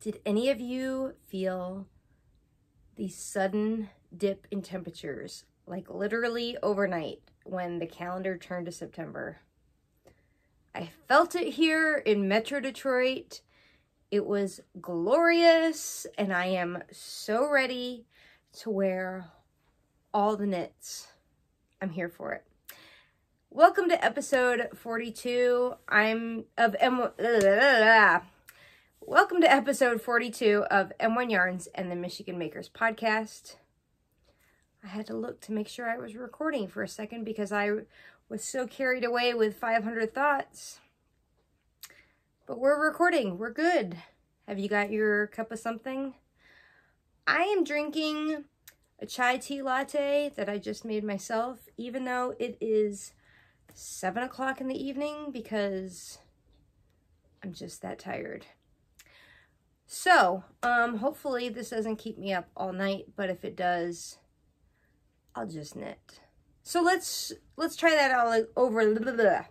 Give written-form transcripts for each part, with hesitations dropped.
Did any of you feel the sudden dip in temperatures, like literally overnight when the calendar turned to September? I felt it here in Metro Detroit. It was glorious, and I am so ready to wear all the knits. I'm here for it. Welcome to episode 42. Welcome to episode 42 of M1 Yarns and the Michigan Makers podcast. I had to look to make sure I was recording for a second because I was so carried away with 500 thoughts. But we're recording. We're good. Have you got your cup of something? I am drinking a chai tea latte that I just made myself, even though it is 7 o'clock in the evening because I'm just that tired. So, hopefully this doesn't keep me up all night, but if it does, I'll just knit. So let's try that all over.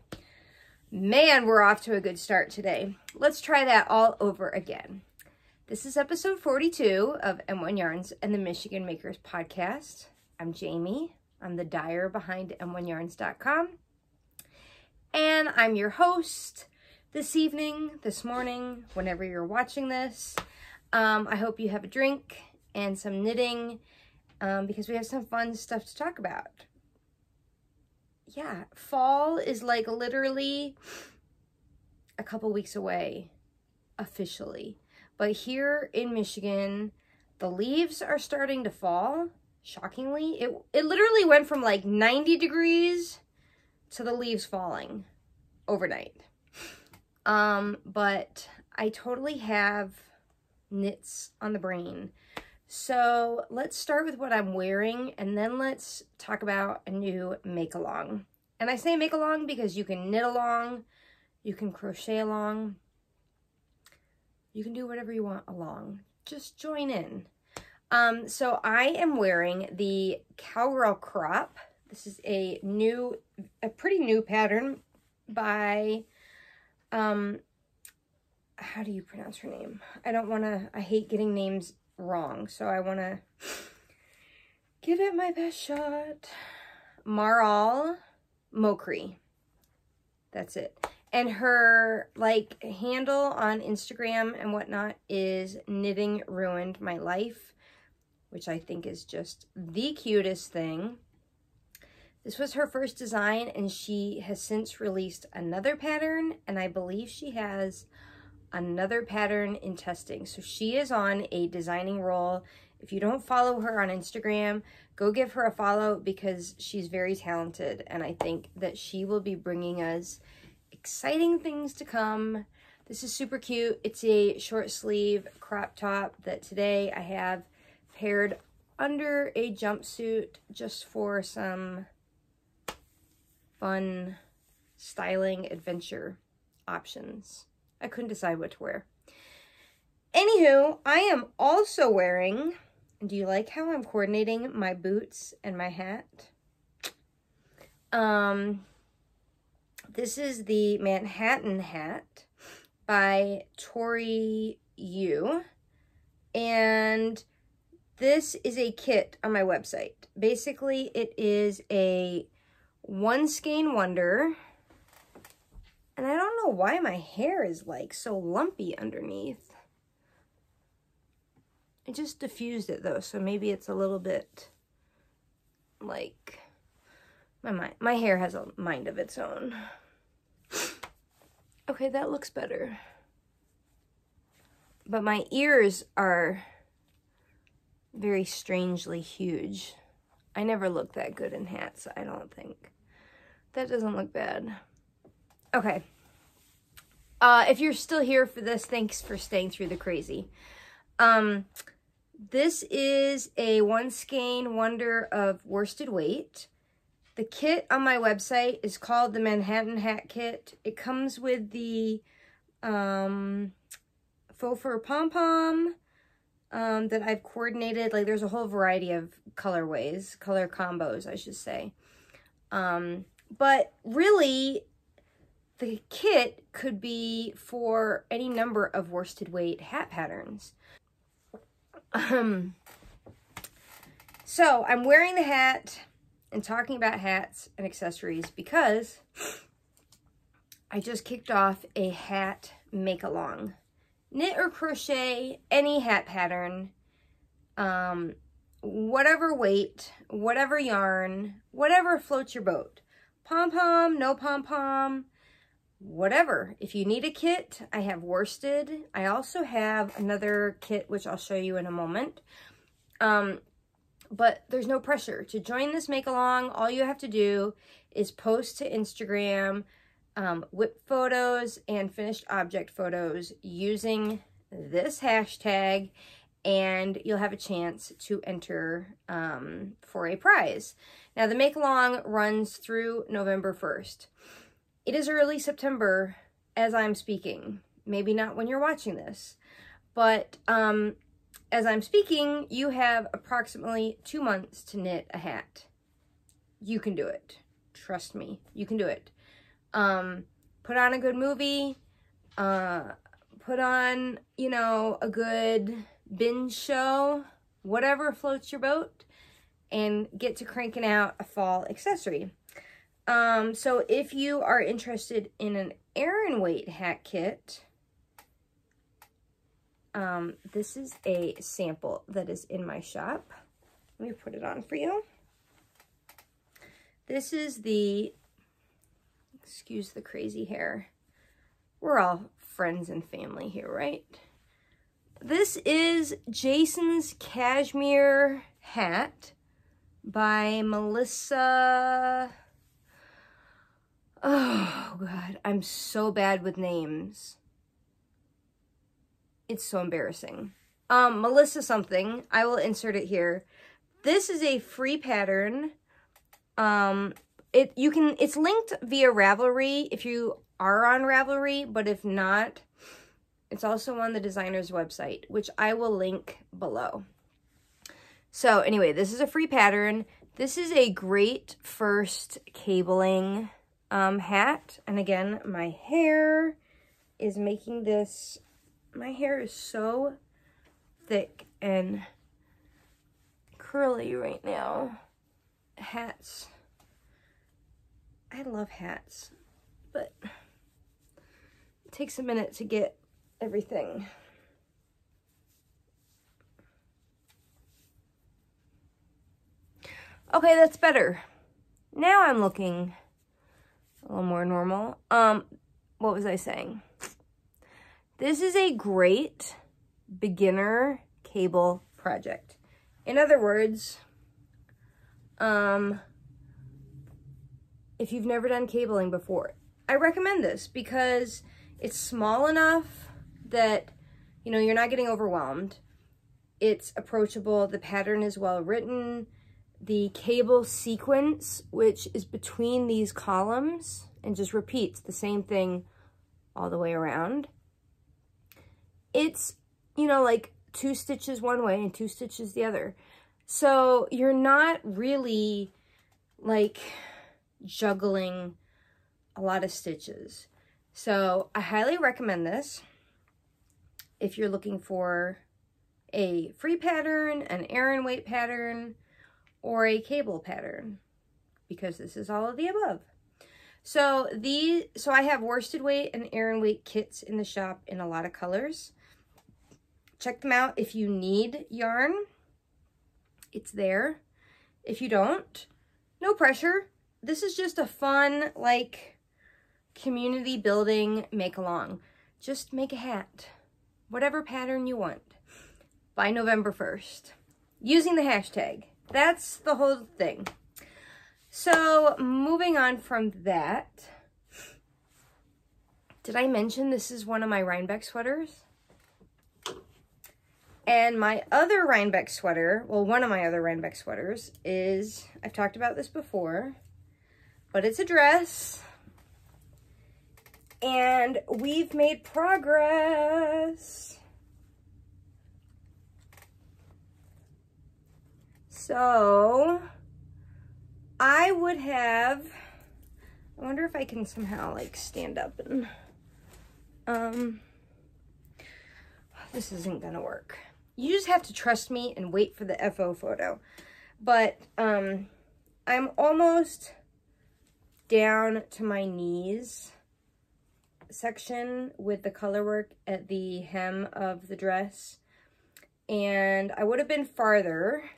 Man, we're off to a good start today. Let's try that all over again. This is episode 42 of M1 Yarns and the Michigan Makers podcast. I'm Jamie. I'm the dyer behind m1yarns.com. And I'm your host this evening, this morning, whenever you're watching this. I hope you have a drink and some knitting because we have some fun stuff to talk about. Yeah, fall is like literally a couple weeks away, officially. But here in Michigan, the leaves are starting to fall, shockingly. It literally went from like 90 degrees to the leaves falling overnight. But I totally have knits on the brain. So let's start with what I'm wearing and then let's talk about a new make along. And I say make along because you can knit along, you can crochet along, you can do whatever you want along. Just join in. So I am wearing the Cowgirl Crop. This is a pretty new pattern by, how do you pronounce her name? I hate getting names wrong, so I want to give it my best shot. Maral, Mokri. That's it. And her, like, handle on Instagram and whatnot is Knitting Ruined My Life, which I think is just the cutest thing. This was her first design, and she has since released another pattern, and I believe she has another pattern in testing. So she is on a designing roll. If you don't follow her on Instagram, go give her a follow because she's very talented, and I think that she will be bringing us exciting things to come. This is super cute. It's a short sleeve crop top that today I have paired under a jumpsuit just for some fun styling adventure options. I couldn't decide what to wear. Anywho, I am also wearing, do you like how I'm coordinating my boots and my hat? This is the Manhattan Hat by Tori Yu, and this is a kit on my website. Basically, it is a one skein wonder, and I don't know why my hair is like so lumpy underneath. I just diffused it though, so maybe it's a little bit like my hair has a mind of its own. Okay, that looks better. But my ears are very strangely huge. I never look that good in hats, I don't think. That doesn't look bad. Okay. If you're still here for this, thanks for staying through the crazy. This is a one skein wonder of worsted weight. The kit on my website is called the Manhattan Hat Kit. It comes with the faux fur pom-pom that I've coordinated. Like, there's a whole variety of colorways, color combos, I should say. But really, the kit could be for any number of worsted weight hat patterns. So I'm wearing the hat and talking about hats and accessories because I just kicked off a hat make-along. Knit or crochet any hat pattern, whatever weight, whatever yarn, whatever floats your boat. Pom-pom, no pom-pom, whatever. If you need a kit, I have worsted. I also have another kit, which I'll show you in a moment. But there's no pressure. To join this make-along, all you have to do is post to Instagram whip photos and finished object photos using this hashtag, and you'll have a chance to enter for a prize. Now, the make-along runs through November 1st. It is early September as I'm speaking. Maybe not when you're watching this, but as I'm speaking, you have approximately 2 months to knit a hat. You can do it. Trust me, you can do it. Put on a good movie, put on, you know, a good binge show, whatever floats your boat, and get to cranking out a fall accessory. So if you are interested in an Aran weight hat kit, this is a sample that is in my shop. Let me put it on for you. This is the, excuse the crazy hair. We're all friends and family here, right? This is Jason's Cashmere Hat by Melissa. Oh, God. I'm so bad with names. It's so embarrassing. Melissa something. I will insert it here. This is a free pattern. It's linked via Ravelry if you are on Ravelry, but if not, it's also on the designer's website, which I will link below. So anyway, this is a free pattern. This is a great first cabling hat. And again, my hair is making this, my hair is so thick and curly right now. Hats. I love hats, but it takes a minute to get everything. Okay, that's better. Now I'm looking a little more normal. What was I saying? This is a great beginner cable project. In other words, if you've never done cabling before, I recommend this because it's small enough that, you know, you're not getting overwhelmed. It's approachable. The pattern is well written. The cable sequence, which is between these columns and just repeats the same thing all the way around. It's, you know, like 2 stitches one way and 2 stitches the other. So you're not really like juggling a lot of stitches. So I highly recommend this if you're looking for a free pattern, an Aran weight pattern, or a cable pattern, because this is all of the above. So I have worsted weight and Aran weight kits in the shop in a lot of colors. Check them out if you need yarn. It's there. If you don't, no pressure. This is just a fun, like, community building make-along. Just make a hat, whatever pattern you want, by November 1st, using the hashtag. That's the whole thing. So moving on from that, did I mention this is one of my Rhinebeck sweaters? And my other Rhinebeck sweater, well, one of my other Rhinebeck sweaters is, I've talked about this before, but it's a dress. And we've made progress. So I would have I wonder if I can somehow like stand up and, this isn't gonna work. You just have to trust me and wait for the FO photo. But, I'm almost down to my knees section with the color work at the hem of the dress. And I would have been farther,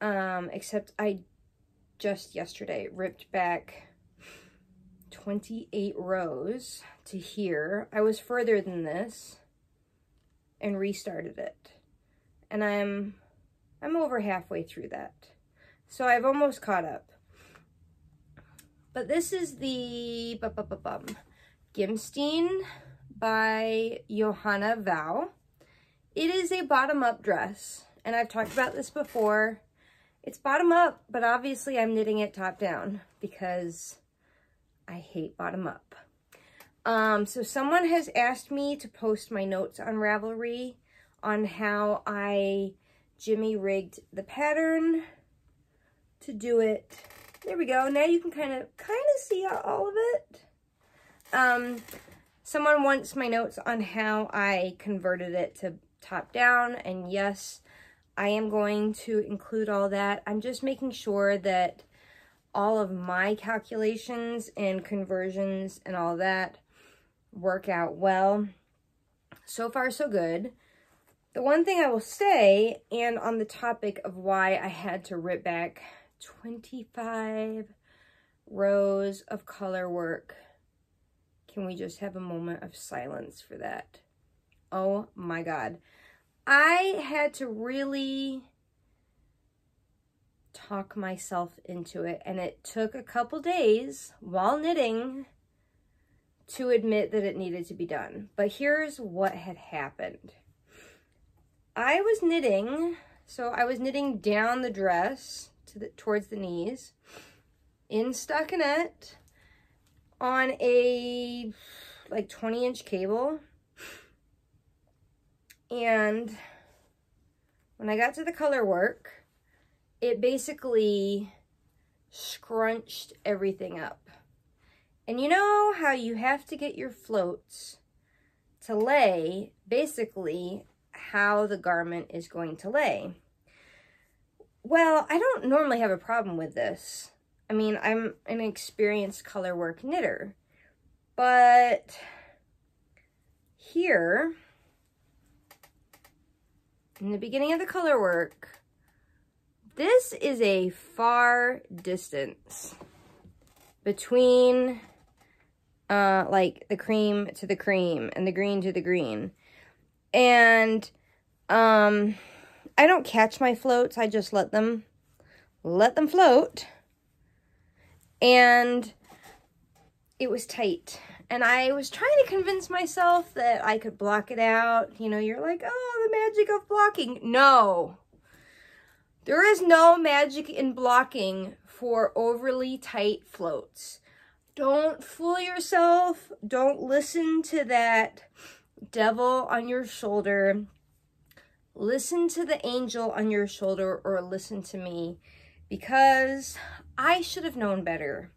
except I just yesterday ripped back 28 rows to here. I was further than this and restarted it. And I'm over halfway through that. So I've almost caught up. But this is the Gimmstein by Johanna Vow. It is a bottom-up dress, and I've talked about this before. It's bottom-up, but obviously I'm knitting it top-down because I hate bottom-up. So someone has asked me to post my notes on Ravelry on how I jimmy rigged the pattern to do it. There we go. Now you can kind of see all of it. Someone wants my notes on how I converted it to top down, and yes, I am going to include all that. I'm just making sure that all of my calculations and conversions and all that work out well. So far, so good. The one thing I will say, and on the topic of why I had to rip back 25 rows of color work, can we just have a moment of silence for that? Oh my God. I had to really talk myself into it, and it took a couple days while knitting to admit that it needed to be done. But here's what had happened. I was knitting, so I was knitting down the dress towards the knees in stockinette on a like 20-inch cable. And when I got to the color work, it basically scrunched everything up. And you know how you have to get your floats to lay basically how the garment is going to lay. Well, I don't normally have a problem with this. I mean, I'm an experienced color work knitter, but here, in the beginning of the color work, this is a far distance between like the cream to the cream and the green to the green. And I don't catch my floats, I just let them float. And it was tight. And I was trying to convince myself that I could block it out. You know, you're like, oh, the magic of blocking. No. There is no magic in blocking for overly tight floats. Don't fool yourself. Don't listen to that devil on your shoulder. Listen to the angel on your shoulder, or listen to me, because I should have known better.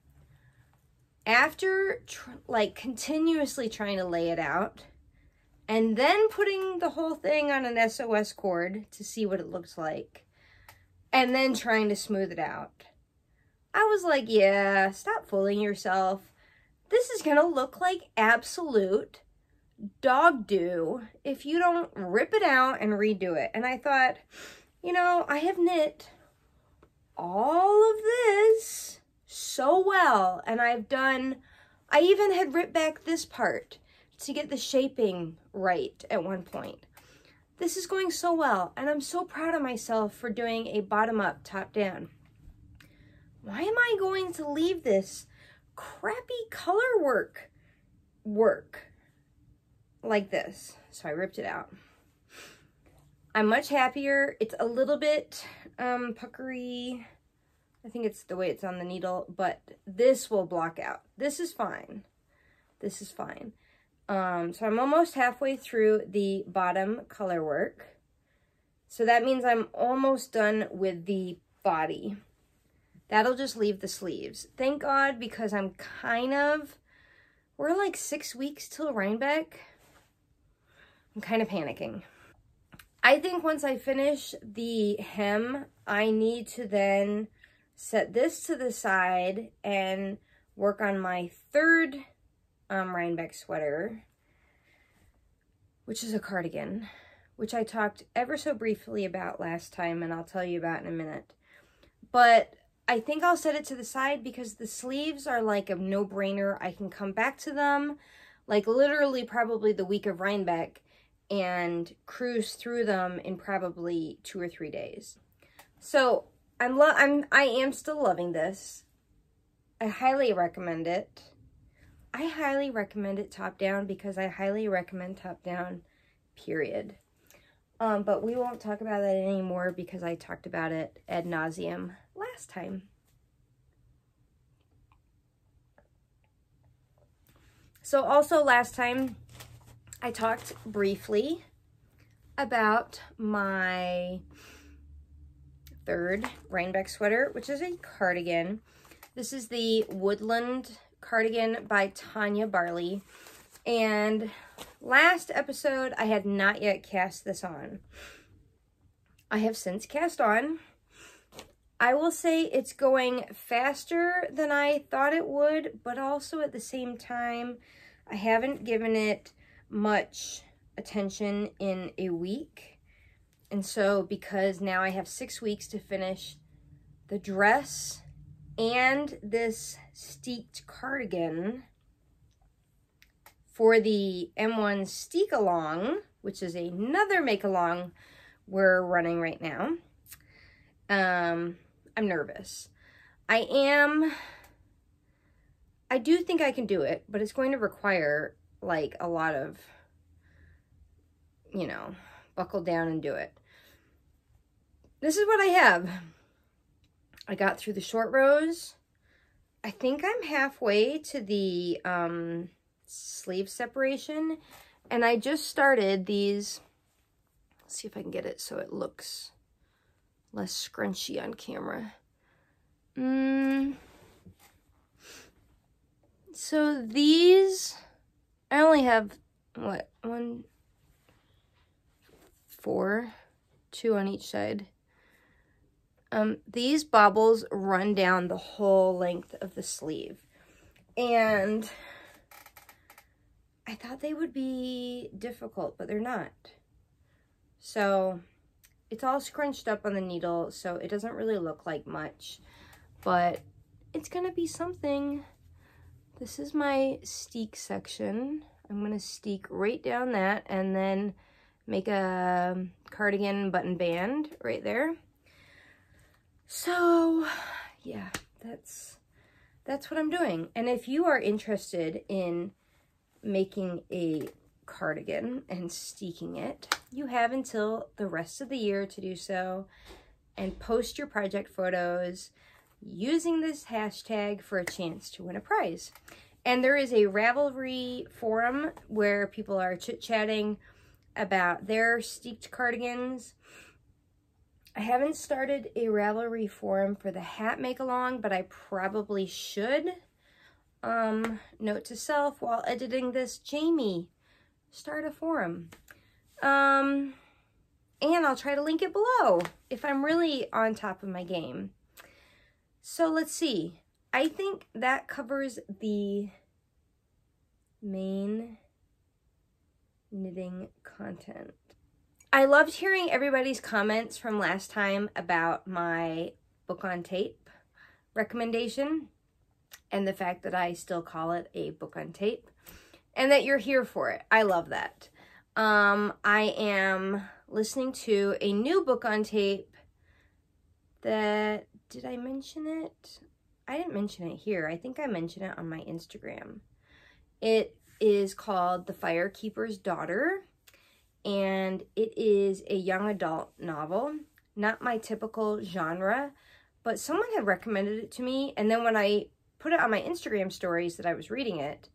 After like continuously trying to lay it out and then putting the whole thing on an SOS cord to see what it looks like and then trying to smooth it out, I was like, yeah, stop fooling yourself. This is gonna look like absolute dog do if you don't rip it out and redo it. And I thought, you know, I have knit all of this so well, and I even had ripped back this part to get the shaping right at one point. This is going so well, and I'm so proud of myself for doing a bottom-up, top-down. Why am I going to leave this crappy color work like this? So I ripped it out. I'm much happier. It's a little bit puckery. I think it's the way it's on the needle, but this will block out. This is fine. This is fine. So I'm almost halfway through the bottom color work. So that means I'm almost done with the body. That'll just leave the sleeves. Thank God, because we're like 6 weeks till Rhinebeck. I'm kind of panicking. I think once I finish the hem, I need to then set this to the side and work on my third Rhinebeck sweater, which is a cardigan, which I talked ever so briefly about last time, and I'll tell you about in a minute. But I think I'll set it to the side because the sleeves are like a no-brainer. I can come back to them, like literally probably the week of Rhinebeck, and cruise through them in probably 2 or 3 days. So I am still loving this. I highly recommend it. I highly recommend it top down because I highly recommend top down, period. But we won't talk about that anymore because I talked about it ad nauseum last time. So also last time I talked briefly about my third Rhinebeck sweater, which is a cardigan. This is the Woodland cardigan by Tania Barley. And last episode, I had not yet cast this on. I have since cast on. I will say it's going faster than I thought it would, but also at the same time, I haven't given it much attention in a week. And so because now I have 6 weeks to finish the dress and this steeked cardigan for the M1 Steek Along, which is another make along we're running right now. I'm nervous. I do think I can do it, but it's going to require like a lot of, you know, buckle down and do it. This is what I have. I got through the short rows. I think I'm halfway to the sleeve separation, and I just started these. Let's see if I can get it so it looks less scrunchy on camera. So these, I only have, what, 1, 4, 2 on each side. These bobbles run down the whole length of the sleeve. And I thought they would be difficult, but they're not. So it's all scrunched up on the needle, so it doesn't really look like much, but it's gonna be something. This is my steek section. I'm gonna steek right down that and then make a cardigan button band right there. So yeah, that's what I'm doing. And if you are interested in making a cardigan and steeking it, you have until the rest of the year to do so, and post your project photos using this hashtag for a chance to win a prize. And there is a Ravelry forum where people are chit-chatting about their steeked cardigans. I haven't started a Ravelry forum for the Hat Makealong, but I probably should. Note to self, while editing this, Jamie, start a forum. And I'll try to link it below if I'm really on top of my game. So let's see. I think that covers the main knitting content. I loved hearing everybody's comments from last time about my book on tape recommendation and the fact that I still call it a book on tape and that you're here for it. I love that. I am listening to a new book on tape that, did I mention it? I didn't mention it here. I think I mentioned it on my Instagram. It is called The Firekeeper's Daughter, and it is a young adult novel. Not my typical genre, but someone had recommended it to me, and then when I put it on my Instagram stories that I was reading it,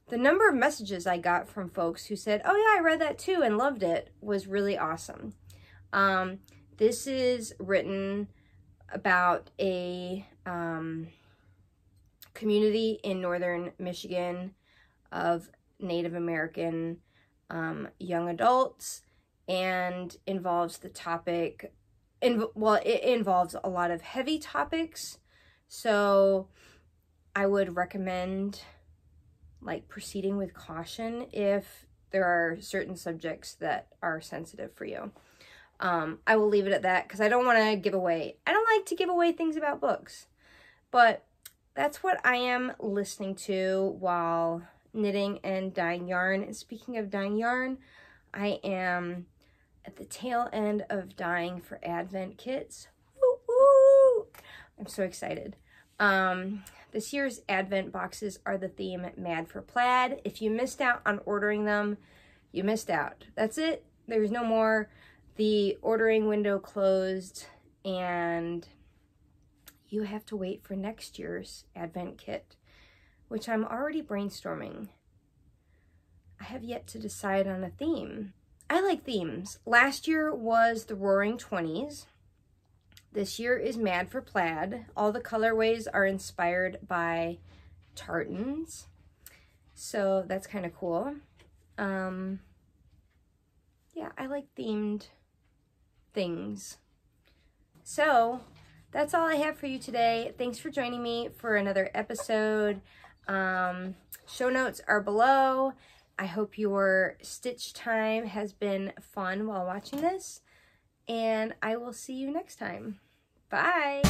the number of messages I got from folks who said, oh yeah, I read that too and loved it, was really awesome. This is written about a community in northern Michigan of Native American young adults, and involves the topic, well, it involves a lot of heavy topics, so I would recommend like proceeding with caution if there are certain subjects that are sensitive for you. I will leave it at that because I don't want to give away, I don't like to give away things about books, but that's what I am listening to while knitting and dyeing yarn. And speaking of dyeing yarn, I am at the tail end of dyeing for Advent kits. Woo woo! I'm so excited. This year's Advent boxes are the theme Mad for Plaid. If you missed out on ordering them, you missed out. That's it. There's no more. The ordering window closed, and you have to wait for next year's Advent kit, which I'm already brainstorming. I have yet to decide on a theme. I like themes. Last year was the Roaring 20s. This year is Mad for Plaid. All the colorways are inspired by tartans, so that's kind of cool. Yeah, I like themed things. So that's all I have for you today. Thanks for joining me for another episode. Show notes are below. I hope your stitch time has been fun while watching this, and I will see you next time. Bye!